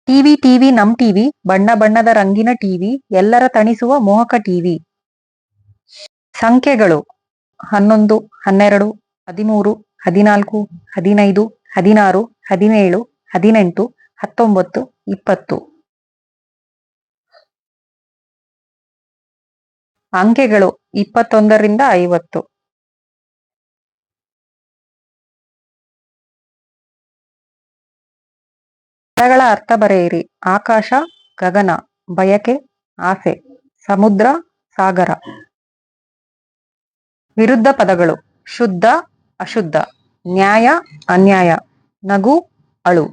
TV TV ನಮ್ TV, ಬಣ್ಣ ಬಣ್ಣದ ರಂಗಿನ ಟಿವಿ, ಎಲ್ಲರ ತಣಿಸುವ ಮೋಹಕ ಟಿವಿ. ಸಂಖ್ಯೆಗಳು 11, 12, 13, 14, 15, 16, 17, 18, 19, 20. ಅಂಕೆಗಳು 21ರಿಂದ 50. ಪದಗಳ ಅರ್ಥ ಬರೆಯಿರಿ. ಆಕಾಶ, ಗಗನ, ಬಯಕೆ, ಆಸೆ, ಸಮುದ್ರ, ಸಾಗರ. ವಿರುದ್ಧ ಪದಗಳು: ಶುದ್ಧ, ಅಶುದ್ಧ, ನ್ಯಾಯ, ಅನ್ಯಾಯ, ನಗು, ಅಳು.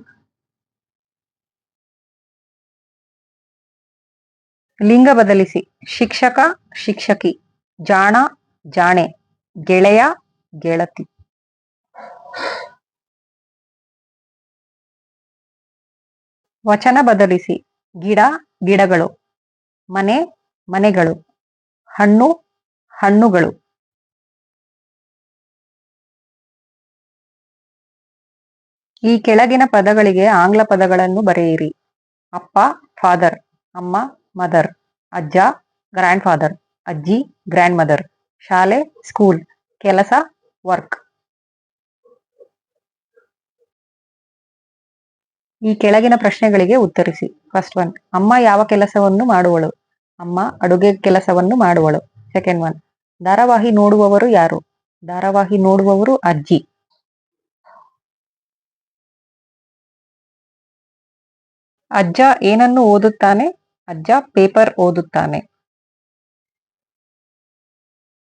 ಲಿಂಗ ಬದಲಿಸಿ: ಶಿಕ್ಷಕ, ಶಿಕ್ಷಕಿ, ಜಾಣ, ಜಾಣೆ, ಗೆಳೆಯ, ಗೆಳತಿ. ವಚನ ಬದಲಿಸಿ: ಗಿಡ, ಗಿಡಗಳು, ಮನೆ, ಮನೆಗಳು, ಹಣ್ಣು, ಹಣ್ಣುಗಳು. ಈ ಕೆಳಗಿನ ಪದಗಳಿಗೆ ಆಂಗ್ಲ ಪದಗಳನ್ನು ಬರೆಯಿರಿ. ಅಪ್ಪ, ಫಾದರ್, ಅಮ್ಮ, ಮದರ್, ಅಜ್ಜ, ಗ್ರ್ಯಾಂಡ್ ಫಾದರ್, ಅಜ್ಜಿ, ಗ್ರ್ಯಾಂಡ್ ಮದರ್, ಶಾಲೆ, ಸ್ಕೂಲ್, ಕೆಲಸ, ವರ್ಕ್. ಈ ಕೆಳಗಿನ ಪ್ರಶ್ನೆಗಳಿಗೆ ಉತ್ತರಿಸಿ. ಫಸ್ಟ್ ಒನ್, ಅಮ್ಮ ಯಾವ ಕೆಲಸವನ್ನು ಮಾಡುವಳು? ಅಮ್ಮ ಅಡುಗೆ ಕೆಲಸವನ್ನು ಮಾಡುವಳು. ಸೆಕೆಂಡ್ ಒನ್, ಧಾರಾವಾಹಿ ನೋಡುವವರು ಯಾರು? ಧಾರಾವಾಹಿ ನೋಡುವವರು ಅಜ್ಜಿ. ಅಜ್ಜ ಏನನ್ನು ಓದುತ್ತಾನೆ? ಅಜ್ಜ ಪೇಪರ್ ಓದುತ್ತಾನೆ.